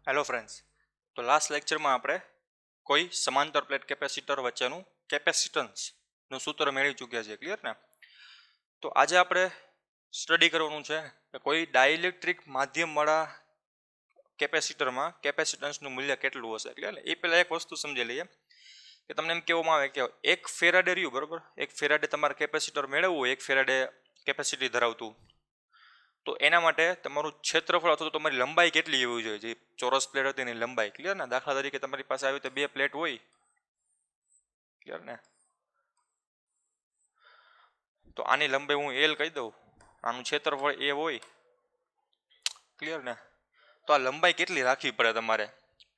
Hello friends, તો last લેક્ચરમાં આપણે કોઈ સમાંતર પ્લેટ કેપેસિટર વચ્ચેનું કેપેસિટન્સનું સૂત્ર મેળવી ચૂક્યા છે. ક્લિયર ને? તો આજે આપણે સ્ટડી કરવાનું છે કે કોઈ ડાઇલેક્ટ્રિક માધ્યમવાળા કેપેસિટરમાં કેપેસિટન્સનું મૂલ્ય કેટલું હશે. ક્લિયર ને? એ પહેલાં એક વસ્તુ સમજી લઈએ કે તમને એમ કહેવામાં આવે કે એક ફેરાડે રહ્યું, બરાબર, એક ફેરાડે તમારે કેપેસિટર મેળવવું હોય, એક ફેરાડે કેપેસિટી ધરાવતું, તો એના માટે તમારું ક્ષેત્રફળ અથવા તો તમારી લંબાઈ કેટલી હોવી જોઈએ, જે ચોરસ પ્લેટ હતી એની લંબાઈ. ક્લિયર ને? દાખલા તરીકે તમારી પાસે આવી તો બે પ્લેટ હોય. ક્લિયર ને? તો આની લંબાઈ હું એલ કહી દઉં, આનું ક્ષેત્રફળ એ હોય. ક્લિયર ને? તો આ લંબાઈ કેટલી રાખવી પડે તમારે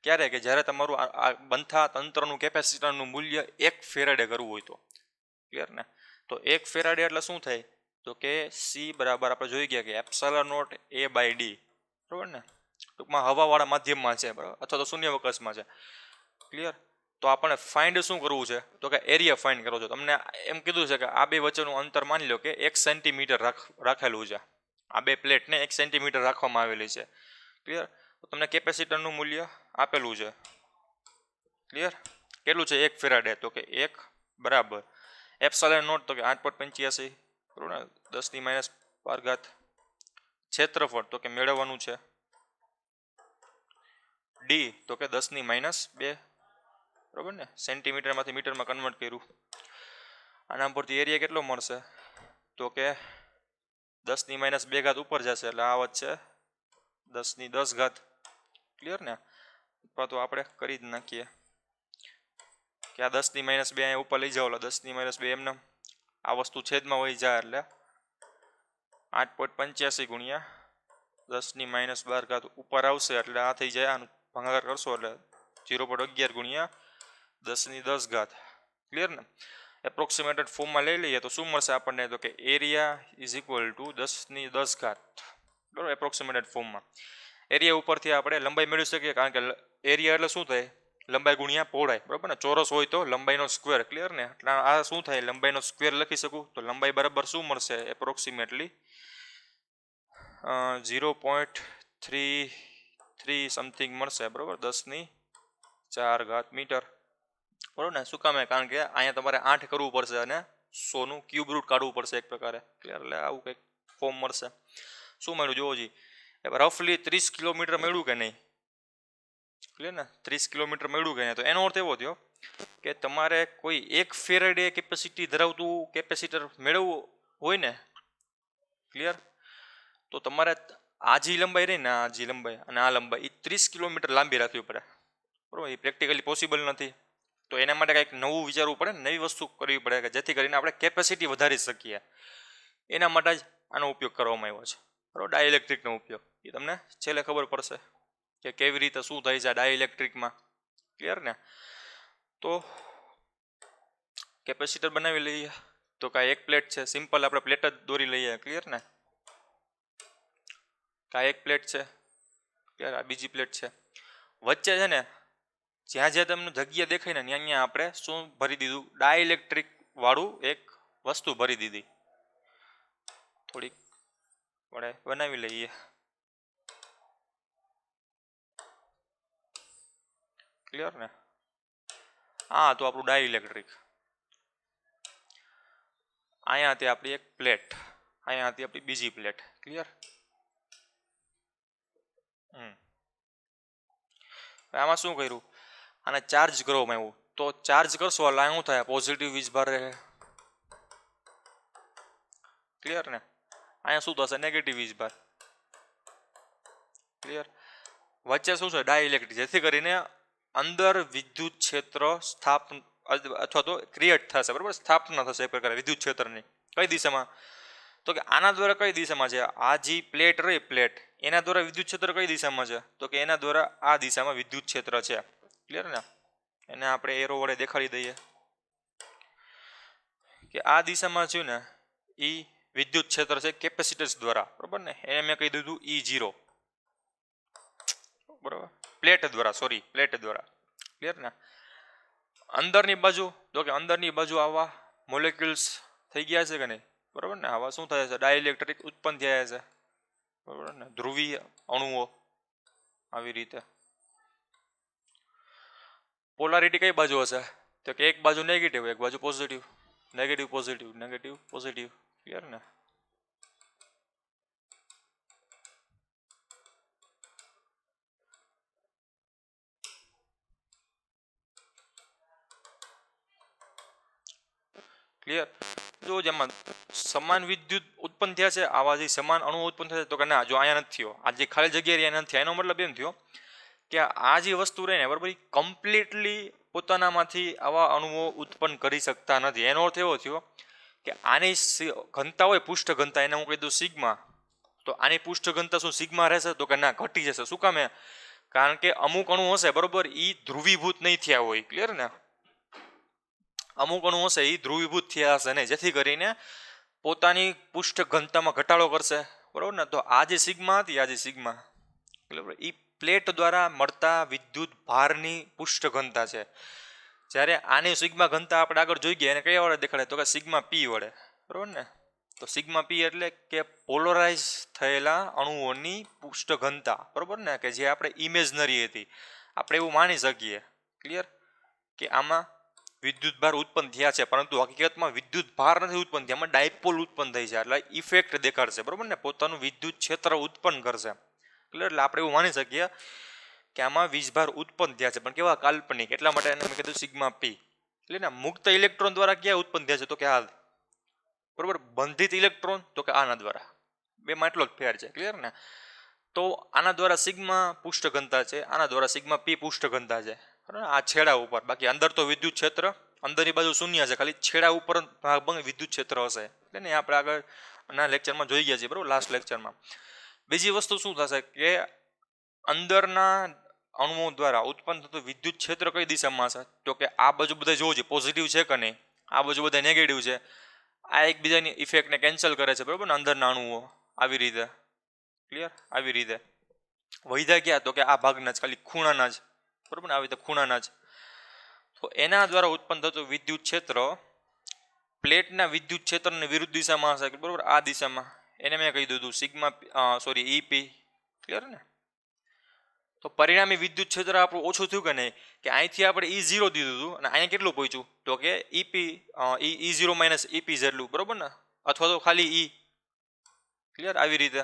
ક્યારે? કે જ્યારે તમારું આ બનતા તંત્રનું કેપેસિટરનું મૂલ્ય એક ફેરાડે કરવું હોય તો. ક્લિયર ને? તો એક ફેરાડે એટલે શું થાય? તો કે સી બરાબર આપણે જોઈ ગયા કે epsilon naught a by d. બરાબર ને? ટૂંકમાં હવાવાળા માધ્યમમાં છે, બરાબર, અથવા તો શૂન્યાવકાશમાં છે. ક્લિયર? તો આપણે ફાઇન્ડ શું કરવું છે? તો કે એરિયા ફાઇન્ડ કરો છો. તમને એમ કીધું છે કે આ બે વચ્ચેનું અંતર માની લો કે 1 સેન્ટીમીટર રાખેલું છે. આ બે પ્લેટને 1 સેન્ટીમીટર રાખવામાં આવેલી છે. ક્લિયર? તો તમને કેપેસિટરનું મૂલ્ય આપેલું છે. ક્લિયર? કેટલું છે? 1 ફેરાડે. તો કે 1 બરાબર એપ્સિલોન નોટ તો કે 8.85, બરાબર ને, 10⁻12. ક્ષેત્રફળ તો કે મેળવવાનું છે ડી, તો કે 10⁻2, બરાબર ને, સેન્ટીમીટરમાંથી મીટરમાં કન્વર્ટ કર્યું. આના પરથી એરિયા કેટલો મળશે? તો કે 10⁻2 ઉપર જશે એટલે આ વધશે 10⁻10. ક્લિયર ને? અથવા તો આપણે કરી જ નાખીએ કે આ 10⁻2 અહીંયા ઉપર લઈ જાઓ એટલે 10⁻2 એમને આ વસ્તુ છેદમાં વહી જાય એટલે 8.85 ગુણ્યા 10⁻12 ઉપર આવશે એટલે આ થઈ જાય, આનું ભાગાકાર કરશો એટલે 0.11 ગુણ્યા 10⁻10. ક્લિયર ને? એપ્રોક્સિમેટેડ ફોર્મમાં લઈ લઈએ તો શું મળશે આપણને? તો કે એરિયા ઇઝ ઇક્વલ ટુ 10⁻10. બરાબર? એપ્રોક્સિમેટેડ ફોર્મમાં એરિયા ઉપરથી આપણે લંબાઈ મેળવી શકીએ, કારણ કે એરિયા એટલે શું થાય? લંબાઈ ગુણ્યા પહોળાઈ. બરાબર ને? ચોરસ હોય તો લંબાઈનો સ્ક્વેર. ક્લિયર ને? એટલે આ શું થાય? લંબાઈનો સ્ક્વેર લખી શકું. તો લંબાઈ બરાબર શું મળશે? એપ્રોક્સિમેટલી 0.33 સમથિંગ મળશે. બરાબર? 10⁻4 મીટર. બરાબર ને? શું કામે? કારણ કે અહીંયા તમારે 8 કરવું પડશે અને 100નું ક્યુબ રૂટ કાઢવું પડશે એક પ્રકારે. ક્લિયર? એટલે આવું કંઈક ફોર્મ મળશે. શું મળ્યું જોવો જી, રફલી 30 કિલોમીટર મળ્યું કે નહીં? ક્લિયર ને? 30 કિલોમીટર મળ્યું કે નહીં? તો એનો અર્થ એવો થયો કે તમારે કોઈ એક ફેરાડે કેપેસિટી ધરાવતું કેપેસિટર મેળવવું હોય ને. ક્લિયર? તો તમારે આ જે લંબાઈ રહી ને, આ જે લંબાઈ અને આ લંબાઈ, એ 30 કિલોમીટર લાંબી રાખવી પડે. બરાબર? એ પ્રેક્ટિકલી પોસિબલ નથી. તો એના માટે કંઈક નવું વિચારવું પડે, નવી વસ્તુ કરવી પડે કે જેથી કરીને આપણે કેપેસિટી વધારી શકીએ. એના માટે જ આનો ઉપયોગ કરવામાં આવ્યો છે. બરાબર? ડાઇલેક્ટ્રિકનો ઉપયોગ એ તમને છેલ્લે ખબર પડશે કે કેવી રીતે શું થાય છે ડાઇલેક્ટ્રિકમાં. ક્લિયર ને? તો કેપેસિટર બનાવી લઈએ. તો કાંઈ એક પ્લેટ છે, સિમ્પલ આપણે પ્લેટ જ દોરી લઈએ. ક્લિયર ને? કાંઈ એક પ્લેટ છે. ક્લિયર? આ બીજી પ્લેટ છે. વચ્ચે છે ને જ્યાં જ્યાં તમને જગ્યા દેખાય ને ત્યાં ત્યાં આપણે શું ભરી દીધું? ડાઇલેક્ટ્રિક વાળું એક વસ્તુ ભરી દીધી. થોડીક વડે બનાવી લઈએ. ક્લિયર ને? હા, તો આપણું ડાઇલેક્ટ્રિક. અહીંયા હતી આપણી એક પ્લેટ, અહીંયા હતી આપણી બીજી પ્લેટ. ક્લિયર? આમાં શું કર્યું? આને ચાર્જ કરવામાં આવ્યું. તો ચાર્જ કરશો એટલે શું થાય? પોઝિટિવ વીજભાર રહે. ક્લિયર ને? અહીંયા શું થશે? નેગેટિવ વીજભાર. ક્લિયર? વચ્ચે શું છે? ડાઇલેક્ટ્રિક, જેથી કરીને અંદર વિદ્યુત ક્ષેત્ર સ્થાપન અથવા તો ક્રિએટ થશે. બરાબર? સ્થાપના થશે એક પ્રકારે વિદ્યુત ક્ષેત્રની. કઈ દિશામાં? તો કે આના દ્વારા કઈ દિશામાં છે? આ જે પ્લેટ રહી, પ્લેટ, એના દ્વારા વિદ્યુત ક્ષેત્ર કઈ દિશામાં છે? તો કે એના દ્વારા આ દિશામાં વિદ્યુત ક્ષેત્ર છે. ક્લિયર ને? એને આપણે એરો વડે દેખાડી દઈએ કે આ દિશામાં છે ને એ વિદ્યુત ક્ષેત્ર છે કેપેસિટન્સ દ્વારા. બરાબર ને? એને મેં કહી દીધું E0. બરાબર? પ્લેટ દ્વારા, સોરી, પ્લેટ દ્વારા. ક્લિયર ને? અંદરની બાજુ, તો કે અંદરની બાજુ આવા મોલેક્યુલ્સ થઈ ગયા છે કે નહીં? બરાબર ને? આવા શું થાય છે? ડાઇલેક્ટ્રિક ઉત્પન્ન થયા છે. બરાબર ને? ધ્રુવીય અણુઓ આવી રીતે. પોલારિટી કઈ બાજુ હશે? તો કે એક બાજુ નેગેટિવ, એક બાજુ positive. Negative positive, negative positive. Clear ને? ક્લિયર? જો જેમાં સમાન વિદ્યુત ઉત્પન્ન થયા છે, આવા જે સમાન અણુ ઉત્પન્ન થયા છે, તો કે ના, જો અહીંયા નથી થયો, આ જે ખાલી જગ્યા રહી નથી થયા, એનો મતલબ એમ થયો કે આ જે વસ્તુ રહે ને બરાબર, એ કમ્પ્લીટલી પોતાનામાંથી આવા અણુઓ ઉત્પન્ન કરી શકતા નથી. એનો અર્થ એવો થયો કે આની ઘનતા હોય, પૃષ્ઠ ઘનતા, એને હું કહી દઉં સિગ્મા. તો આની પૃષ્ઠ ઘનતા શું સિગ્મા રહેશે? તો કે ના, ઘટી જશે. શું કામે? કારણ કે અમુક અણુ હશે બરોબર, એ ધ્રુવીભૂત નહીં થયા હોય. ક્લિયર ને? અમુક અણુ હશે એ ધ્રુવીભૂત થયા હશે નહીં, જેથી કરીને પોતાની પૃષ્ઠ ઘનતામાં ઘટાડો કરશે. બરોબર ને? તો આ જે સિગ્મા હતી, આ જે સિગ્મા બરાબર, એ પ્લેટ દ્વારા મળતા વિદ્યુત ભારની પૃષ્ઠ ઘનતા છે. જ્યારે આની સિગ્મા ઘનતા આપણે આગળ જોઈ ગયા, એને કયા વડે દેખાડે? તો કે સિગ્મા પી વડે. બરોબર ને? તો સિગ્મા પી એટલે કે પોલરાઇઝ થયેલા અણુઓની પૃષ્ઠ ઘનતા. બરોબર ને? કે જે આપણે ઇમેજનરી હતી, આપણે એવું માની શકીએ. ક્લિયર? કે આમાં વિદ્યુત ભાર ઉત્પન્ન થયા છે, પરંતુ હકીકતમાં વિદ્યુત ભાર નથી ઉત્પન્ન થયા, એમાં ડાયપોલ ઉત્પન્ન થઈ છે. એટલે ઇફેક્ટ દેખાડશે. બરોબર ને? પોતાનું વિદ્યુત ક્ષેત્ર ઉત્પન્ન કરશે. ક્લિયર? એટલે આપણે એવું માની શકીએ કે આમાં વીજભાર ઉત્પન્ન થયા છે, પણ કેવા? કાલ્પનિક. એટલા માટે એને મેં કીધું સિગ્મા પી. એટલે ને મુક્ત ઇલેક્ટ્રોન દ્વારા ક્યાં ઉત્પન્ન થયા છે? તો કે હાલ. બરોબર? બંધિત ઇલેક્ટ્રોન? તો કે આના દ્વારા. બેમાં એટલો જ ફેર છે. ક્લિયર ને? તો આના દ્વારા સિગ્મા પૃષ્ઠ ઘનતા છે, આના દ્વારા સિગ્મા પી પૃષ્ઠ ઘનતા છે. આ છેડા ઉપર. બાકી અંદર તો વિદ્યુત ક્ષેત્ર અંદરની બાજુ શૂન્ય છે, ખાલી છેડા ઉપર ભાગમાં વિદ્યુત ક્ષેત્ર હશે. એટલે ને આપણે આગળના લેક્ચરમાં જોઈ ગયા છીએ. બરોબર? લાસ્ટ લેક્ચરમાં. બીજી વસ્તુ શું થશે કે અંદરના અણુઓ દ્વારા ઉત્પન્ન થતું વિદ્યુત ક્ષેત્ર કઈ દિશામાં હશે? તો કે આ બાજુ બધા જોવું છે પોઝિટિવ છે કે નહીં, આ બાજુ બધા નેગેટિવ છે. આ એકબીજાની ઇફેક્ટને કેન્સલ કરે છે. બરોબર ને? અંદરના અણુઓ આવી રીતે. ક્લિયર? આવી રીતે વૈધા ક્યાં? તો કે આ ભાગના જ, ખાલી ખૂણાના જ. બરોબર ને? આવી રીતે ખૂણાના જ. તો એના દ્વારા ઉત્પન્ન થતું વિદ્યુત ક્ષેત્ર પ્લેટના વિદ્યુત ક્ષેત્રની વિરુદ્ધ દિશામાં હશે. બરોબર? આ દિશામાં. એને મેં કહી દીધું સિગ્મા ઈપી. ક્લિયર ને? તો પરિણામી વિદ્યુત ક્ષેત્ર આપણું ઓછું થયું કે નહીં? કે અહીંથી આપણે E0 દીધું હતું અને અહીંયા કેટલું પહોંચ્યું? તો કે ઈપી E0 માઇનસ ઈપી જેટલું. બરોબર ને? અથવા તો ખાલી ઈ. ક્લિયર? આવી રીતે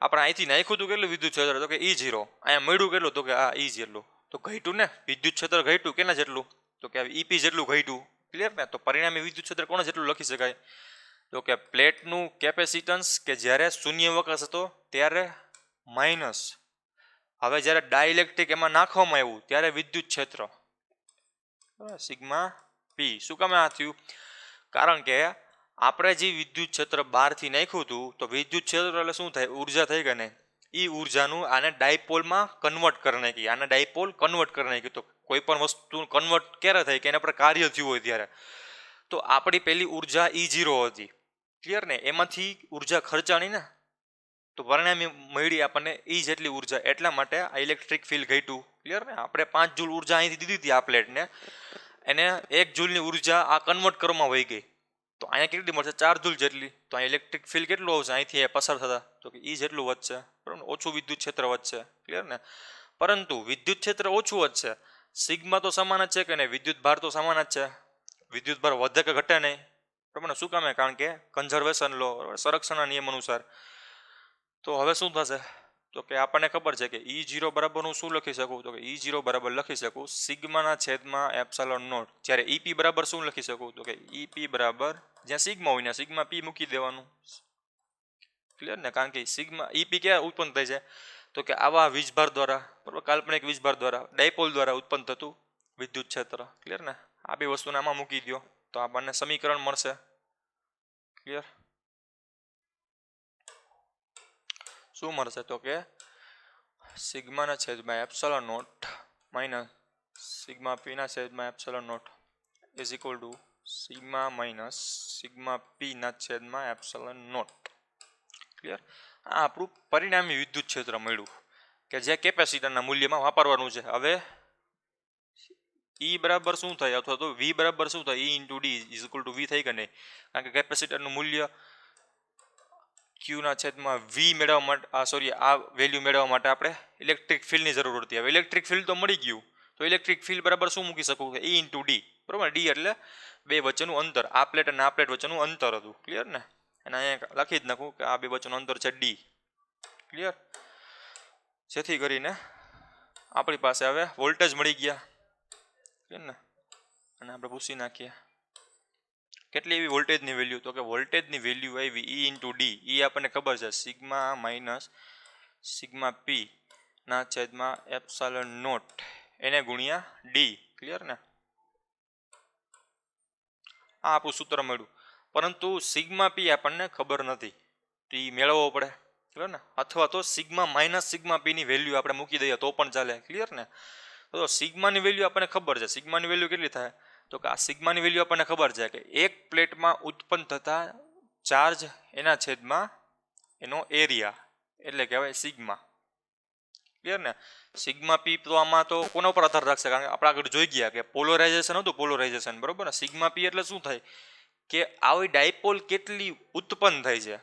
આપણે અહીંથી નાખ્યું હતું કેટલું વિદ્યુત ક્ષેત્ર? તો કે E0. અહીંયા મળ્યું કેટલું? તો કે આ ઈ જેટલું. તો ઘટ્યું ને? વિદ્યુત ક્ષેત્ર ઘટ્યું. કેના જેટલું? તો કે ઈપી જેટલું ઘટ્યું. ક્લિયર ને? તો પરિણામી વિદ્યુત ક્ષેત્ર કોના જેટલું લખી શકાય? તો કે પ્લેટનું કેપેસિટન્સ કે જ્યારે શૂન્ય વકાશ હતો ત્યારે માઇનસ હવે જ્યારે ડાઇલેક્ટ્રિક એમાં નાખવામાં આવ્યું ત્યારે વિદ્યુત ક્ષેત્ર સિગ્મા પી. શું કામ આ થયું? કારણ કે આપણે જે વિદ્યુત ક્ષેત્ર બહારથી નાખ્યું હતું, તો વિદ્યુત ક્ષેત્ર એટલે શું થાય? ઉર્જા થઈ કે નહીં? એ ઉર્જાનું આને ડાયપોલમાં કન્વર્ટ કરી નાખી. આને ડાયપોલ કન્વર્ટ કરી નાખ્યું. તો કોઈ પણ વસ્તુ કન્વર્ટ ક્યારે થાય? કે એના પર કાર્ય થયું હોય ત્યારે. તો આપણી પહેલી ઉર્જા E0 હતી. ક્લિયર ને? એમાંથી ઉર્જા ખર્ચાણી ને, તો પરિણામે મળી આપણને E જેટલી ઉર્જા. એટલા માટે આ ઇલેક્ટ્રિક ફિલ્ડ ઘટ્યું. ક્લિયર ને? આપણે 5 જૂલ ઉર્જા અહીંથી દીધી હતી આ પ્લેટને, એને 1 જૂલની ઉર્જા આ કન્વર્ટ કરવામાં વહી ગઈ. તો અહીંયા કેટલી મળશે? 4 જૂલ જેટલી. તો અહીં ઇલેક્ટ્રિક ફિલ્ડ કેટલું આવશે અહીંથી પસાર થતા? તો કે E જેટલું વધશે. બરાબર? ઓછું વિદ્યુત ક્ષેત્ર વધશે. ક્લિયર ને? પરંતુ વિદ્યુત ક્ષેત્ર ઓછું વધશે, સિગ્મા તો સમાન જ છે કે નહીં? વિદ્યુત ભાર તો સમાન જ છે. વિદ્યુત ભાર વધે કે ઘટે નહીં? બરાબર ને? શું કામે? કારણ કે કન્ઝર્વેશન લો, સંરક્ષણના નિયમ અનુસાર. તો હવે શું થશે? તો કે આપણને ખબર છે કે E0 બરાબર હું શું લખી શકું? તો કે E0 બરાબર લખી શકું સિગ્માના છેદમાં એપ્સિલોન નોટ. જ્યારે EP બરાબર શું લખી શકું? તો કે EP બરાબર જ્યાં સિગ્મા હોય ને સિગ્મા P મૂકી દેવાનું. ક્લિયર ને? કારણ કે સિગ્મા EP ક્યાં ઉત્પન્ન થાય છે? તો કે આવા વીજભાર દ્વારા, બરાબર, કાલ્પનિક વીજભાર દ્વારા, ડાયપોલ દ્વારા ઉત્પન્ન થતું વિદ્યુત ક્ષેત્ર. ક્લિયર ને? આ બે વસ્તુને આમાં મૂકી દો તો આપણને સમીકરણ મળશે. ક્લિયર? શું મળશે? તો કે સિગ્માના છેદમાં એપ્સિલોન નોટ માઇનસ સિગ્મા પીના છેદમાં epsilon naught is equal to sigma minus sigma પીના છેદમાં એપ્સિલોન નોટ. ક્લિયર? આ આપણું પરિણામી વિદ્યુત ક્ષેત્ર મળ્યું કે જે કેપેસિટરના મૂલ્યમાં વાપરવાનું છે. હવે E બરાબર શું થાય? અથવા તો V બરાબર શું થાય? E into D is equal two V થઈ કે નહીં? કારણ કે કેપેસિટરનું મૂલ્ય ક્યુના છેદમાં V મેળવવા માટે આ વેલ્યુ મેળવવા માટે આપણે ઇલેક્ટ્રિક ફિલ્ડની જરૂર હતી. હવે ઇલેક્ટ્રિક ફિલ્ડ તો મળી ગયું, તો ઇલેક્ટ્રિક ફિલ્ડ બરાબર શું મૂકી શકું કે E ઇન્ટુ ડી, બરાબર. ડી એટલે બે વચ્ચેનું અંતર, આ પ્લેટ અને આ પ્લેટ વચ્ચેનું અંતર હતું. ક્લિયર ને? અને અહીંયા લખી જ નાખું કે આ બે વચ્ચેનું અંતર છે ડી. ક્લિયર? જેથી કરીને આપણી પાસે હવે વોલ્ટેજ મળી ગયા. ક્લિયર ને? અને આપણે પૂછી નાખીએ કેટલી એવી વોલ્ટેજની વેલ્યુ, તો કે વોલ્ટેજની વેલ્યુ આવી E ઇન્ટુ ડી. એ આપણને ખબર છે સિગ્મા માઇનસ સિગ્મા પી ના છેદમાં એપ્સાઇલોન નોટ એને ગુણ્યા ડી. ક્લિયર ને? આ આપણું સૂત્ર મળ્યું, પરંતુ સિગ્મા પી આપણને ખબર નથી, તો એ મેળવવો પડે. ક્લિયર ને? અથવા તો સિગ્મા માઇનસ સિગ્મા પીની વેલ્યુ આપણે મૂકી દઈએ તો પણ ચાલે. ક્લિયર ને? તો સિગ્માની વેલ્યુ આપણને ખબર છે. સિગ્માની વેલ્યુ કેટલી થાય, તો કે આ સિગ્માની વેલ્યુ આપણને ખબર છે કે એક પ્લેટમાં ઉત્પન્ન થતા ચાર્જ એના છેદમાં એનો એરિયા એટલે કહેવાય સિગ્મા. ક્લિયર ને? સિગ્મા પી તો આમાં તો કોના ઉપર આધાર રાખશે, કારણ કે આપણે આગળ જોઈ ગયા કે પોલરાઇઝેશન હતું, પોલરાઇઝેશન, બરોબર ને? સિગ્મા પી એટલે શું થાય કે આવી ડાયપોલ કેટલી ઉત્પન્ન થાય છે,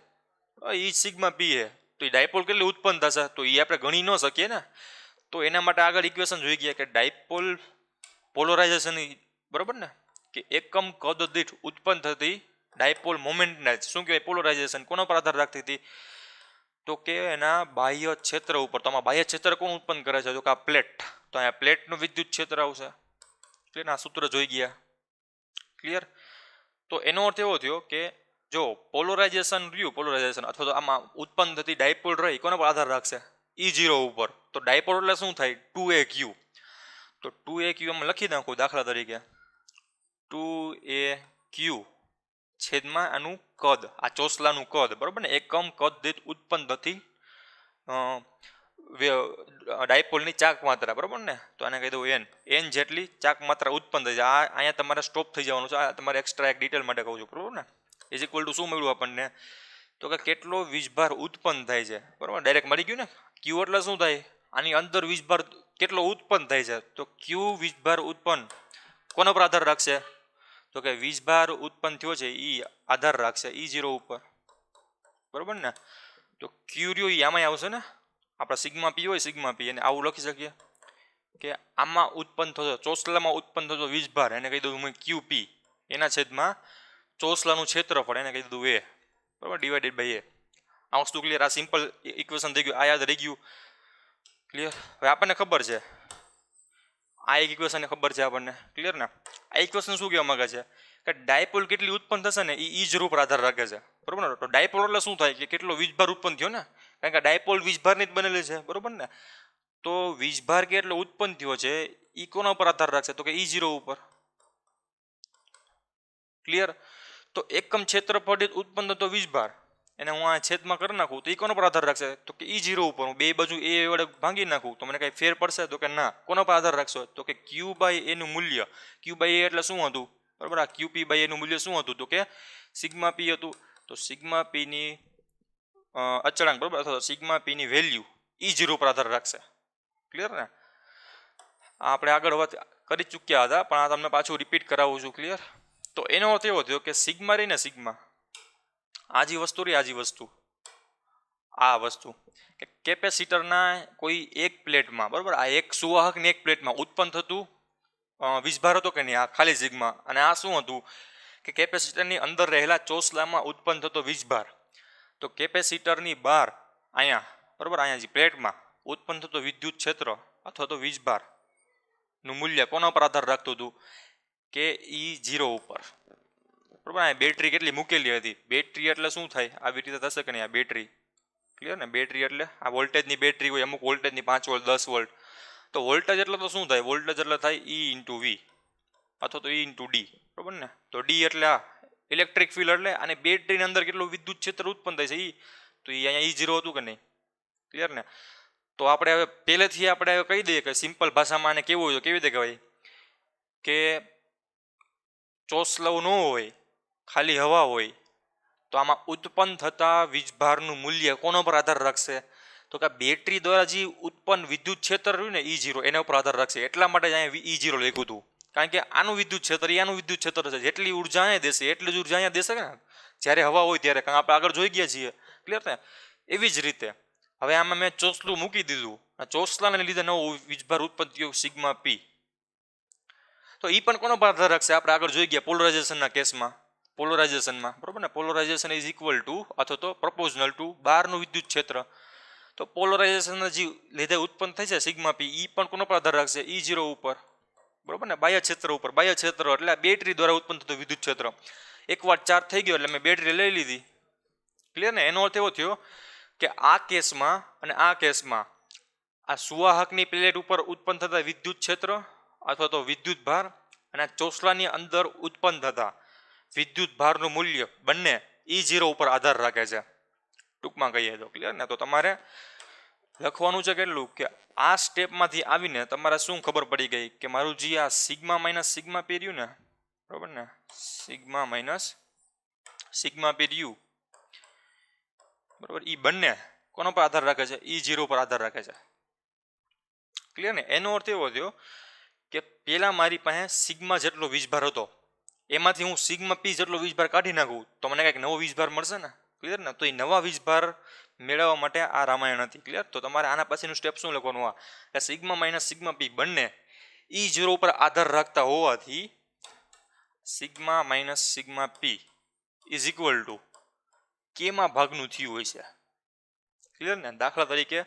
એ સિગ્મા પી છે. તો એ ડાયપોલ કેટલી ઉત્પન્ન થશે તો એ આપણે ગણી ન શકીએ ને. તો એના માટે આગળ ઇક્વેશન જોઈ ગયા કે ડાયપોલ પોલરાઇઝેશન, બરોબર ને, કે એકમ કદ દીઠ ઉત્પન્ન થતી ડાયપોલ મોમેન્ટના શું કહેવાય પોલરાઇઝેશન કોના પર આધાર રાખતી હતી, તો કે એના બાહ્ય ક્ષેત્ર ઉપર. તો આમાં બાહ્ય ક્ષેત્ર કોણ ઉત્પન્ન કરે છે, તો કે આ પ્લેટ. તો અહીંયા પ્લેટનું વિદ્યુત ક્ષેત્ર આવશે. ક્લિયર? આ સૂત્ર જોઈ ગયા. ક્લિયર? તો એનો અર્થ એવો થયો કે જો પોલરાઇઝેશન રહ્યું, પોલરાઇઝેશન અથવા તો આમાં ઉત્પન્ન થતી ડાયપોલ રહી કોના પર આધાર રાખશે, E0 ઉપર. તો ડાયપોલ એટલે શું થાય, 2AQ. તો 2AQ એમાં લખી નાખું દાખલા તરીકે 2AQ છેદમાં આનું કદ, આ ચોસલાનું કદ, બરોબર ને, એકમ કદ દીઠ ઉત્પન્ન થતી ડાયપોલની ચાક માત્રા, બરોબર ને. તો આને કહી દઉં n જેટલી ચાક માત્રા ઉત્પન્ન થઈ જાય. આ અહીંયા તમારે સ્ટોપ થઈ જવાનું છે, આ તમારે એક્સ્ટ્રા એક ડિટેલ માટે કહું છું, બરોબર ને. ઇઝ ઇક્વલ ટુ શું મળ્યું આપણને, તો કે કેટલો વીજભાર ઉત્પન્ન થાય છે, બરોબર. ડાયરેક્ટ મળી ગયું ને. ક્યુ એટલે શું થાય, આની અંદર વીજભાર કેટલો ઉત્પન્ન થાય છે. તો ક્યુ વીજભાર ઉત્પન્ન કોના પર આધાર રાખશે, તો કે વીજભાર ઉત્પન્ન થયો છે એ આધાર રાખશે E0 ઉપર, બરોબર ને. તો ક્યુ રહ્યો એ આમાંય આવશે ને, આપણા સિગ્મા પી હોય સિગ્મા પી, અને આવું લખી શકીએ કે આમાં ઉત્પન્ન થતો ચોસલામાં ઉત્પન્ન થતો વીજભાર એને કહી દઉં હું ક્યુ પી, એના છેદમાં ચોસલાનું ક્ષેત્રફળ એને કહી દીધું એ, બરાબર, ડિવાઇડેડ બાય એ. આ વસ્તુ ક્લિયર? આ સિમ્પલ ઇક્વેશન થઈ ગયું, આ યાદ રહી ગયું. ક્લિયર? હવે આપણને ખબર છે આ એક ઇક્વેશન ખબર છે આપણને. ક્લિયર ને? આ ઇક્વેશન શું કહેવા માંગે છે કે ડાયપોલ કેટલી ઉત્પન્ન થશે ને એ E0 ઉપર આધાર રાખે છે, બરોબર ને. તો ડાયપોલ એટલે શું થાય કે કેટલો વીજભાર ઉત્પન્ન થયો ને, કારણ કે ડાયપોલ વીજભારની જ બનેલી છે, બરોબર ને. તો વીજભાર કેટલો ઉત્પન્ન થયો છે એ કોના ઉપર આધાર રાખશે, તો કે E0 ઉપર. ક્લિયર? તો એકમ ક્ષેત્રફળ દીઠ ઉત્પન્ન થતો વીજભાર એને હું આ છેદમાં કરી નાખું તો એ કોના પર આધાર રાખશે, તો કે E0 ઉપર. હું બે બાજુ એ વડે ભાંગી નાખું તો મને કઈ ફેર પડશે, તો કે ના. કોના પર આધાર રાખશો, તો કે Q બાય A નું મૂલ્ય. Q બાય A એટલે શું હતું, બરાબર. આ QP બાય A નું મૂલ્ય શું હતું, તો કે સિગ્મા P હતું. તો સિગ્મા P ની અચળાંક, બરાબર, અથવા સિગ્મા P ની વેલ્યુ E0 પર આધાર રાખશે. ક્લિયર ને? આપણે આગળ વાત કરી ચૂક્યા હતા પણ આ તમને પાછું રિપીટ કરાવું છું. ક્લિયર? તો એનો અર્થ એવો થયો કે સિગ્મા રહી ને, સિગ્મા આજી વસ્તુ રહી, આજી વસ્તુ, આ વસ્તુ કે કેપેસિટરના કોઈ એક પ્લેટમાં, બરાબર, આ એક સુવાહકની એક પ્લેટમાં ઉત્પન્ન થતું વીજભાર હતો કે નહીં, આ ખાલી સિગ્મા. અને આ શું હતું કે કેપેસિટરની અંદર રહેલા ચોસલામાં ઉત્પન્ન થતો વીજભાર. તો કેપેસિટરની બહાર અહીંયા, બરાબર, અહીંયા જે પ્લેટમાં ઉત્પન્ન થતો વિદ્યુત ક્ષેત્ર અથવા તો વીજભાર નું મૂલ્ય કોના પર આધાર રાખતું હતું, કે E0 ઉપર, બરાબર. અહીંયા બેટરી કેટલી મૂકેલી હતી, બેટરી એટલે શું થાય, આવી રીતે થશે કે નહીં, આ બેટરી. ક્લિયર ને? બેટરી એટલે આ વોલ્ટેજની બેટરી હોય, અમુક વોલ્ટેજની 5 વોલ્ટ 10 વોલ્ટ. તો વોલ્ટેજ એટલે તો શું થાય, વોલ્ટેજ એટલે થાય E ઇન્ટુ V અથવા તો E ઇન્ટુ ડી, બરાબર ને. તો ડી એટલે આ ઇલેક્ટ્રિક ફિલ્ડ, એટલે અને બેટરીની અંદર કેટલું વિદ્યુત ક્ષેત્ર ઉત્પન્ન થાય છે તો એ અહીંયા E0 હતું કે નહીં. ક્લિયર ને? તો આપણે હવે પહેલેથી આપણે કહી દઈએ કે સિમ્પલ ભાષામાં આને કેવું હોય તો કેવી રીતે કહેવાય કે ચોસલો ન હોય, ખાલી હવા હોય, તો આમાં ઉત્પન્ન થતા વીજભારનું મૂલ્ય કોના પર આધાર રાખશે, તો કે બેટરી દ્વારા જે ઉત્પન્ન વિદ્યુત ક્ષેત્ર રહ્યું ને E0 એના ઉપર આધાર રાખશે. એટલા માટે જ અહીંયા E0 લખ્યું હતું, કારણ કે આનું વિદ્યુત ક્ષેત્ર આનું વિદ્યુત ક્ષેત્ર છે, જેટલી ઉર્જા અહીંયા દેશે એટલી જ ઉર્જા અહીંયા દેશે ને જ્યારે હવા હોય ત્યારે, કારણ આપણે આગળ જોઈ ગયા છીએ. ક્લિયર ને? એવી જ રીતે હવે આમાં મેં ચોસલું મૂકી દીધું, આ ચોસલાને લીધે નવો વીજભાર ઉત્પન્ન થયો સિગ્મા પી, તો એ પણ કોનો પર આધાર રાખશે? આપણે આગળ જોઈ ગયા પોલરાઇઝેશનના કેસમાં, પોલરાઇઝેશનમાં બરોબર ને, પોલરાઇઝેશન ઇઝ ઇક્વલ ટુ અથવા તો પ્રપોઝનલ ટુ બહારનું વિદ્યુત ક્ષેત્ર. તો પોલરાઇઝેશનના જે લીધે ઉત્પન્ન થાય છે સિગ્મા પી, એ પણ કોનો પર આધાર રાખશે? E0 ઉપર બરોબર ને, બાહ્ય ક્ષેત્ર ઉપર. બાહ્ય ક્ષેત્ર એટલે બેટરી દ્વારા ઉત્પન્ન થતું વિદ્યુત ક્ષેત્ર. એકવાર ચાર્જ થઈ ગયો એટલે મેં બેટરી લઈ લીધી. ક્લિયર ને? એનો અર્થ એવો થયો કે આ કેસમાં અને આ કેસમાં આ સુવાહકની પ્લેટ ઉપર ઉત્પન્ન થતા વિદ્યુત ક્ષેત્ર અથવા તો વિદ્યુત ભાર અને ચોસલાની અંદર ઉત્પન્ન થતા વિદ્યુત ભારનું મૂલ્ય બંને E0 ઉપર આધાર રાખે છે, ટૂંકમાં કહીએ તો. ક્લિયર ને? તો તમારે લખવાનું છે કેટલું કે આ સ્ટેપમાંથી આવીને તમારે શું ખબર પડી ગઈ કે મારું જે આ સિગ્મા માઇનસ સિગ્મા પી રહ્યું ને, બરોબર ને, સિગ્મા માઇનસ સિગ્મા પી રહ્યું બરોબર, એ બંને કોનો પર આધાર રાખે છે? E0 પર આધાર રાખે છે. ક્લિયર ને? એનો અર્થ એવો થયો કે પેલા મારી પાસે સિગ્મા જેટલો વીજભાર હતો, એમાંથી હું સિગ્મા પી જેટલો વીજભાર કાઢી નાખું તો મને કંઈક નવો વીજભાર મળશે ને. ક્લિયર ને? તો એ નવા વીજભાર મેળવવા માટે આ રામાયણ હતી. ક્લિયર? તો તમારે આના પછીનું સ્ટેપ શું લખવાનું? આ સિગ્મા માઇનસ સિગ્મા પી બંને E0 ઉપર આધાર રાખતા હોવાથી sigma minus sigma P is equal two કેમાં ભાગનું થયું હોય છે. ક્લિયર ને? દાખલા તરીકે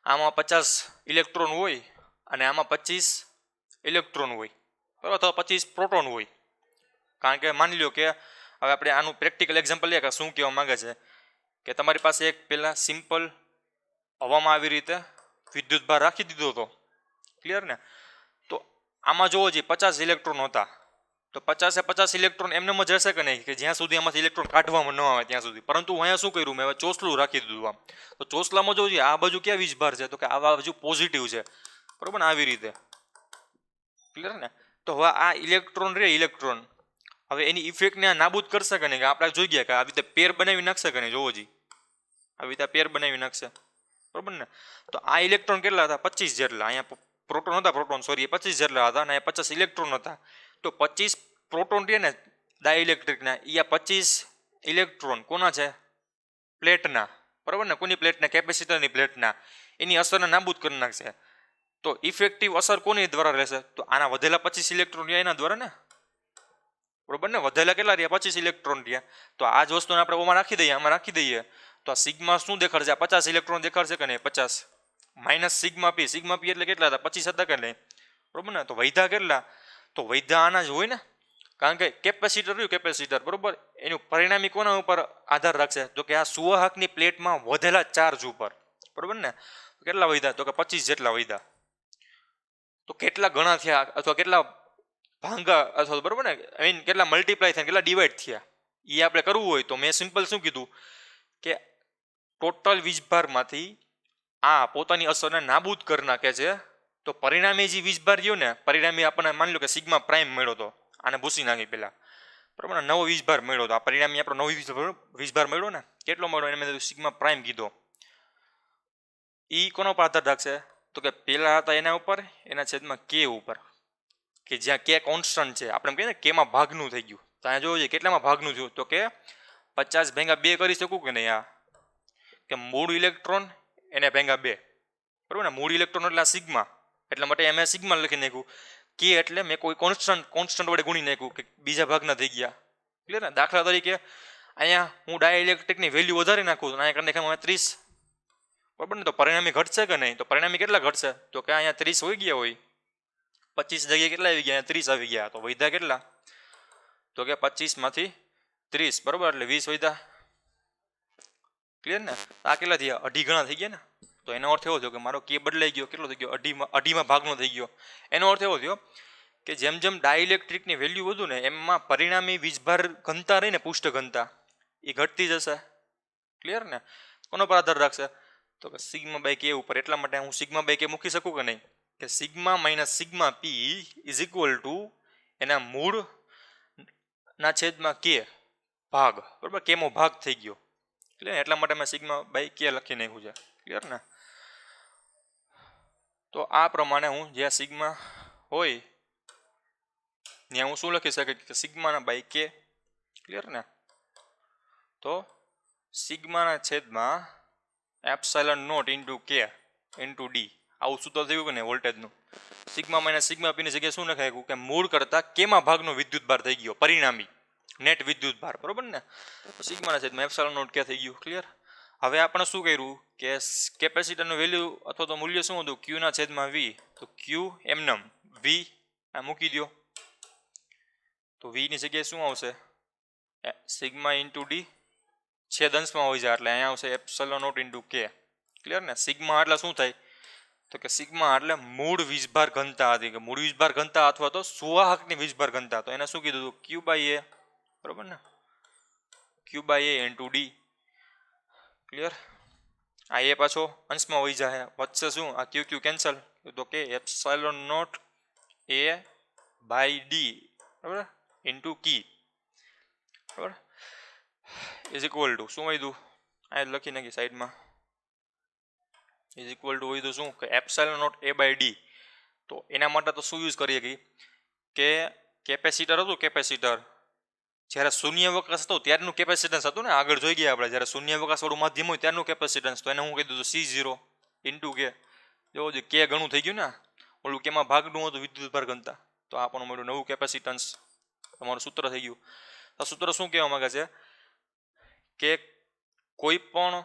આમાં 50 ઇલેક્ટ્રોન હોય અને આમાં 25 ઇલેક્ટ્રોન હોય બરાબર, અથવા 25 પ્રોટોન હોય. કારણ કે માની લો કે હવે આપણે આનું પ્રેક્ટિકલ એક્ઝામ્પલ લઈએ કે શું કહેવા માંગે છે કે તમારી પાસે એક પહેલાં સિમ્પલ હવામાં આવી રીતે વિદ્યુત ભાર રાખી દીધો હતો. ક્લિયર ને? તો આમાં જોવો જોઈએ 50 ઇલેક્ટ્રોન હતા, તો 50 ઇલેક્ટ્રોન એમનેમ જ રહેશે કે નહીં, કે જ્યાં સુધી આમાંથી ઇલેક્ટ્રોન કાઢવામાં ન આવે ત્યાં સુધી. પરંતુ હું અહીંયા શું કર્યું, મેં હવે ચોસલું રાખી દીધું આમ. તો ચોસલામાં જોવો જોઈએ આ બાજુ ક્યાં વીજભાર છે, તો કે આ બાજુ પોઝિટિવ છે બરોબર ને, આવી રીતે. ક્લિયર ને? તો હવે આ ઇલેક્ટ્રોન રે ઇલેક્ટ્રોન હવે એની ઇફેક્ટને નાબૂદ કરશે કે નહીં, કે આપણે જોઈ ગયા કે આવી રીતે પેર બનાવી નાખશે કે નહીં, જોવો જી આવી રીતે પેર બનાવી નાખશે બરોબર ને. તો આ ઇલેક્ટ્રોન કેટલા હતા? 25 જેટલા. અહીંયા પ્રોટોન હતા, પ્રોટોન સોરી 25 જેટલા હતા અને 50 ઇલેક્ટ્રોન હતા. તો 25 પ્રોટોન છે ને ડાઇલેક્ટ્રિકના, એ આ 25 ઇલેક્ટ્રોન કોના છે? પ્લેટના. બરોબર ને? કોની પ્લેટના? કેપેસિટરની પ્લેટના. એની અસરને નાબૂદ કરી નાખશે. તો ઇફેક્ટિવ અસર કોની દ્વારા રહેશે? તો આના વધેલા 25 ઇલેક્ટ્રોન રહ્યા એના દ્વારા ને, બરોબર ને. વધેલા કેટલા રહ્યા? 25 ઇલેક્ટ્રોન રહ્યા. તો આ જ વસ્તુને આપણે ઓમાં રાખી દઈએ, આમાં રાખી દઈએ, તો આ સિગ્મા શું દેખાડશે? આ 50 ઇલેક્ટ્રોન દેખાડશે કે નહીં? 50 માઇનસ સિગ્મા પી. સિગ્મા પી એટલે કેટલા હતા? 25 હતા કે નહીં? બરોબર ને. તો વૈધા કેટલા? તો વૈધા આના જ હોય ને, કારણ કે કેપેસિટર રહ્યું કેપેસિટર બરોબર, એનું પરિણામી કોના ઉપર આધાર રાખશે? તો કે આ સુવાહકની પ્લેટમાં વધેલા ચાર્જ ઉપર. બરોબર ને. કેટલા વૈધા? તો કે 25 જેટલા વૈધા. તો કેટલા ગણા થયા અથવા કેટલા ભાંગા અથવા બરોબર ને, આઈ મીન કેટલા મલ્ટીપ્લાય થયા, કેટલા ડિવાઈડ થયા, એ આપણે કરવું હોય તો મેં સિમ્પલ શું કીધું કે ટોટલ વીજભારમાંથી આ પોતાની અસરને નાબૂદ કરી નાખે છે. તો પરિણામી જે વીજભાર રહ્યો ને, પરિણામી આપણને માની લો કે સિગ્મા પ્રાઇમ મળ્યો હતો, આને ભૂસી નાખી પહેલા બરાબર ને, નવો વીજભાર મળ્યો હતો. આ પરિણામી આપણો નવો વીજભાર મળ્યો ને, કેટલો મળ્યો એને મેં સિગ્મા પ્રાઇમ કીધો. એ કોનો પર આધાર રાખશે? તો કે પહેલા હતા એના ઉપર, એના છેદમાં કે ઉપર, કે જ્યાં કે કોન્સ્ટન્ટ છે. આપણે એમ કહીએ ને કેમાં ભાગનું થઈ ગયું, તો અહીંયા જોવો જોઈએ કેટલામાં ભાગનું થયું, તો કે 50 ભેગા 2 કરી શકું કે નહીં? આ કે મૂળ ઇલેક્ટ્રોન એને ભેગા 2 બરાબર ને. મૂળ ઇલેક્ટ્રોન એટલે આ સિગ્મા, એટલા માટે મેં સિગ્મા લખી નાખ્યું. કે એટલે મેં કોઈ કોન્સ્ટન્ટ વડે ગુણી નાખ્યું કે બીજા ભાગના થઈ ગયા. ક્લિયર ને? દાખલા તરીકે અહીંયા હું ડાઇલેક્ટ્રિકની વેલ્યુ વધારી નાખું તો અહીંયા કરી નાખ્યા 30 બરાબર ને. તો પરિણામી ઘટશે કે નહીં? તો પરિણામી કેટલા ઘટશે? તો કે અહીંયા 30 હોઈ ગયા હોય, 25 જગ્યાએ કેટલા આવી ગયા? 30 આવી ગયા. તો વૈધા કેટલા? તો કે 25 માંથી 30 બરોબર, એટલે 20 વૈધા. ક્લિયર ને? આ કેટલા થયા? અઢી ગણા થઈ ગયા ને. તો એનો અર્થ એવો થયો કે મારો કે બદલાઈ ગયો, કેટલો થઈ ગયો? અઢીમાં ભાગનો થઈ ગયો. એનો અર્થ એવો થયો કે જેમ જેમ ડાઇલેક્ટ્રિકની વેલ્યુ વધુ ને એમાં પરિણામી વીજભાર ઘનતા રહીને, પૃષ્ઠ ઘનતા એ ઘટતી જશે. ક્લિયર ને? કોનો પર આધાર રાખશે? તો કે સિગ્મા બાય કે ઉપર. એટલા માટે હું સિગ્મા બાય કે મૂકી શકું કે નહીં, કે sigma minus sigma P is equal two એના મૂળ ના છેદમાં કે ભાગ બરાબર, કેમો ભાગ થઈ ગયો. ક્લિયર? એટલા માટે મેં સિગ્મા બાય કે લખી નાખ્યું છે. ક્લિયર ને? તો આ પ્રમાણે હું જ્યાં સિગ્મા હોય ત્યાં હું શું લખી શકું કે સિગ્માના બાય કે. ક્લિયર ને? તો સિગ્માના છેદમાં epsilon not into k into D, આવું સૂત્ર થયું કે નહીં વોલ્ટેજનું. સિગ્મા માઇનસ સિગ્મા પીની જગ્યાએ શું લખાયું કે મૂળ કરતાં કેમાં ભાગનો વિદ્યુત ભાર થઈ ગયો, પરિણામી નેટ વિદ્યુત ભાર, બરોબર ને. સિગ્માના છેદમાં એપ્સિલોન નોટ ક્યાં થઈ ગયું, ક્લિયર. હવે આપણે શું કર્યું કે કેપેસિટરનું વેલ્યુ અથવા તો મૂલ્ય શું હતું, ક્યુના છેદમાં વી, તો ક્યુ એમનમ વી આ મૂકી દો, તો વીની જગ્યાએ શું આવશે, સિગ્મા ઇન્ટુ ડી, છેદ અંશમાં હોય જાય એટલે અહીંયા આવશે એપ્સિલોન નોટ ઇન્ટુ કે, ક્લિયર ને. સિગ્મા એટલે શું થાય, તો કે સિગ્મા એટલે મૂળ વીજભાર ઘનતા હતી, કે મૂળ વીજભાર ઘનતા અથવા તો સુવાહકની વીજભાર ઘનતા, તો એને શું કીધું હતું, ક્યુ બાય એ, બરોબર ને, q by a into d, clear. આ એ પાછો અંશમાં હોઈ જાય, વચ્ચે શું આ ક્યુ ક્યુ કેન્સલ, તો કે epsilon naught a by d, બરાબર, ઇન્ટુ કી, બરાબર, ઇઝ ઇક્વલ ટુ શું હોય દઉં, આ લખી નાખી સાઈડમાં, ઇઝ ઇક્વલ ટુ હોય તો શું કે epsilon naught a by d. તો એના માટે તો શું યુઝ કરીએ કે કેપેસિટર હતું, કેપેસિટર જ્યારે શૂન્યાવકાશ હતો ત્યારનું કેપેસિટન્સ હતું ને, આગળ જોઈ ગયા આપણે, જ્યારે શૂન્યાવકાશવાળું માધ્યમ હોય ત્યારનું કેપેસિટન્સ, તો એને હું કહી દીધું C0 ઇન્ટુ કે, જો કે ઘણું થઈ ગયું ને, ઓલું કેમાં ભાગનું હતું વિદ્યુતભાર ઘનતા, તો આપણું મળ્યું નવું કેપેસિટન્સ, તમારું સૂત્ર થઈ ગયું. આ સૂત્ર શું કહેવા માંગે છે કે કોઈ પણ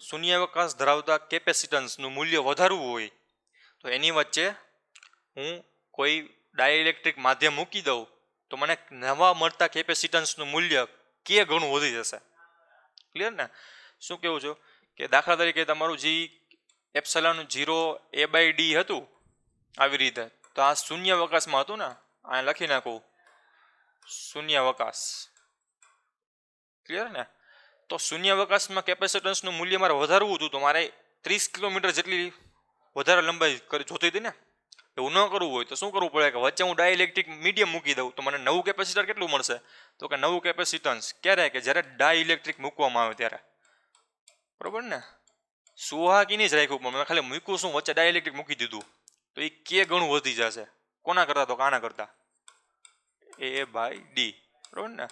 શૂન્યાવકાશ ધરાવતા કેપેસિટન્સનું મૂલ્ય વધારવું હોય તો એની વચ્ચે હું કોઈ ડાયઇલેક્ટ્રિક માધ્યમ મૂકી દઉં તો મને નવા મળતા કેપેસિટન્સનું મૂલ્ય કે ઘણું વધી જશે, ક્લિયર ને. શું કહેવું છું કે દાખલા તરીકે તમારું જે એપ્સિલોન 0 એ બાય ડી હતું આવી રીતે, તો આ શૂન્યાવકાશમાં હતું ને, આ લખી નાખું શૂન્યાવકાશ, ક્લિયર ને. તો શૂન્યાવકાશમાં કેપેસિટન્સનું મૂલ્ય મારે વધારવું હતું, તો મારે 30 કિલોમીટર જેટલી વધારે લંબાઈ જોતી હતી ને. એવું ન કરવું હોય તો શું કરવું પડે કે વચ્ચે હું ડાયઇલેક્ટ્રિક મીડિયમ મૂકી દઉં, તો મને નવું કેપેસિટર કેટલું મળશે, તો કે નવું કેપેસિટન્સ ક્યારે, કે જ્યારે ડાયઇલેક્ટ્રિક મૂકવામાં આવે ત્યારે, બરોબર ને. સુવાહકીની જ રાખ્યું પણ મેં ખાલી મૂક્યું શું, વચ્ચે ડાયઇલેક્ટ્રિક મૂકી દીધું, તો એ કે ઘણું વધી જશે, કોના કરતા, તો કાના કરતા, એ બાય ડી, બરોબર ને.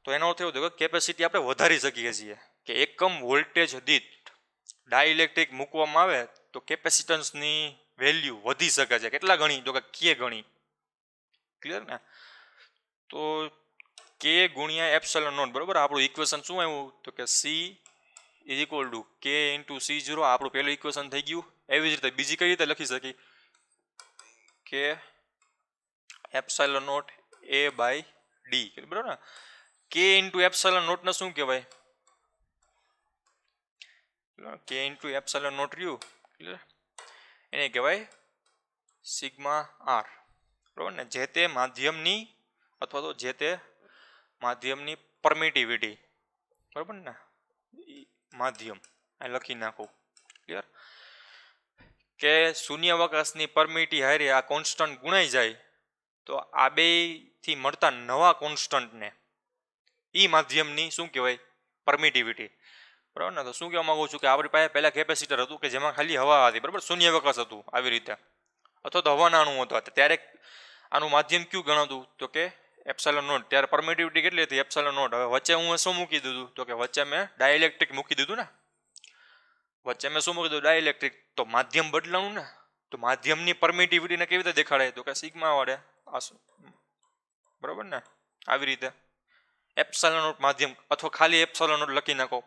તો એનો અર્થ એવો થયો કે કેપેસિટી આપણે વધારી શકીએ છીએ, કે એકમ વોલ્ટેજ દીઠ ડાયઇલેક્ટ્રિક મૂકવામાં આવે તો કેપેસિટન્સની વેલ્યુ વધી શકે છે, કેટલા ગણી, તો કે ગણી, ક્લિયર ને. તો કે ગુણ્યા એપ્સિલોન નોટ, બરોબર, આપણું ઇક્વેશન શું આવ્યું, તો કે she is equal two k into C0, આપણું પહેલું ઇક્વેશન થઈ ગયું. એવી જ રીતે બીજી કઈ રીતે લખી શકી, કે epsilon naught a by d, બરોબર ને. કે ઇન્ટુ એપ્સિલોન નોટ ને શું કહેવાય, કે ઇન્ટુ એપ્સિલોન નોટ રહ્યું, ક્લિયર, એને કહેવાય સિગ્મા આર, બરોબર ને. જે તે માધ્યમની અથવા તો જે તે માધ્યમની પરમિટિવિટી, બરોબર ને, માધ્યમ આ લખી નાખું, ક્લિયર. કે શૂન્યાવકાશની પરમિટી હારે આ કોન્સ્ટન્ટ ગુણાઈ જાય તો આ બે થી મળતા નવા કોન્સ્ટન્ટને એ માધ્યમની શું કહેવાય, પરમિટિવિટી, બરાબર ને. તો શું કહેવા માંગુ છું કે આપણી પાસે પહેલાં કેપેસિટર હતું કે જેમાં ખાલી હવા હતી, બરાબર, શૂન્યાવકાશ હતું આવી રીતે, અથવા તો હવાના અણુ હતા, ત્યારે આનું માધ્યમ કયું ગણાતું, તો કે એપ્સિલોન નોટ. ત્યારે પરમિટિવિટી કેટલી હતી, એપ્સિલોન નોટ. હવે વચ્ચે હું શું મૂકી દીધું, તો કે વચ્ચે મેં ડાયઇલેક્ટ્રિક મૂકી દીધું ને, વચ્ચે મેં શું મૂકી દીધું, ડાયઇલેક્ટ્રિક. તો માધ્યમ બદલાવું ને, તો માધ્યમની પરમિટિવિટીને કેવી રીતે દેખાડે, તો કે સિગ્મા વડે, બરોબર ને, આવી રીતે એપ્સિલોન નોટ માધ્યમ, અથવા ખાલી એપ્સિલોન નોટ લખી નાખો,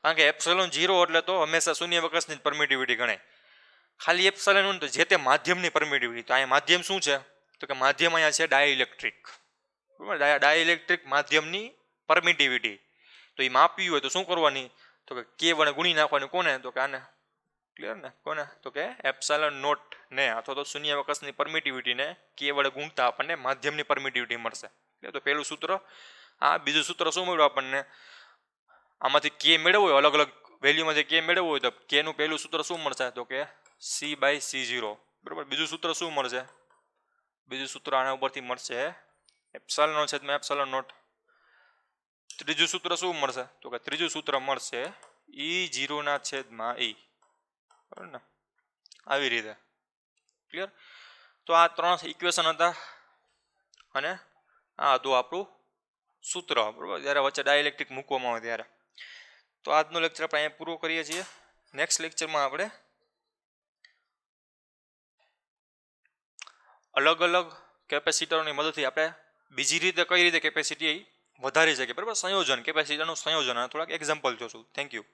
કારણ કે એપ્સિલોન 0 એટલે તો હંમેશા શૂન્યાવકાશની જ પરમિટિવિટી ગણાય. ખાલી એપ્સિલોન નોટ તો જે તે માધ્યમની પરમિટિવિટી. તો અહીંયા માધ્યમ શું છે, તો કે માધ્યમ અહીંયા છે ડાયઇલેક્ટ્રિક, બરાબર, ડાયઇલેક્ટ્રિક માધ્યમની પરમિટિવિટી. તો એ માપવી હોય તો શું કરવાની, તો કે વડે ગુણી નાખવાની, કોને, તો કે આને, ક્લિયર ને, કોને, તો કે એપ્સિલોન નોટ ને અથવા તો શૂન્યાવકાશની પરમિટિવિટીને કે વડે ગુણતા આપણને માધ્યમની પરમિટિવિટી મળશે. તો પહેલું સૂત્ર આ, બીજું સૂત્ર શું મળ્યું આપણને, આમાંથી કે મેળવવું હોય, અલગ અલગ વેલ્યુમાંથી કે મેળવવું હોય તો કેનું પહેલું સૂત્ર શું મળશે, તો કે C/C0, બરાબર. બીજું સૂત્ર શું મળશે, બીજું સૂત્ર આના ઉપરથી મળશે એપ્સિલોન છેદમાં એપ્સિલોન નોટ. ત્રીજું સૂત્ર શું મળશે, તો કે ત્રીજું સૂત્ર મળશે E0 ના છેદમાં E, બરાબર ને, આવી રીતે, ક્લિયર. તો આ ત્રણ ઇક્વેશન હતા અને આ હતું આપણું સૂત્ર, બરાબર, જ્યારે વચ્ચે ડાયઇલેક્ટ્રિક મૂકવામાં આવે ત્યારે. તો આજનો લેક્ચર આપણે અહીંયા પૂરો કરીએ છીએ. નેક્સ્ટ લેક્ચરમાં આપણે અલગ અલગ કેપેસિટરોની મદદથી આપણે બીજી રીતે કઈ રીતે કેપેસિટી વધારી શકીએ, બરાબર. સંયોજન, કેપેસિટરનું સંયોજન, થોડાક એક્ઝામ્પલ જોશું. Thank you.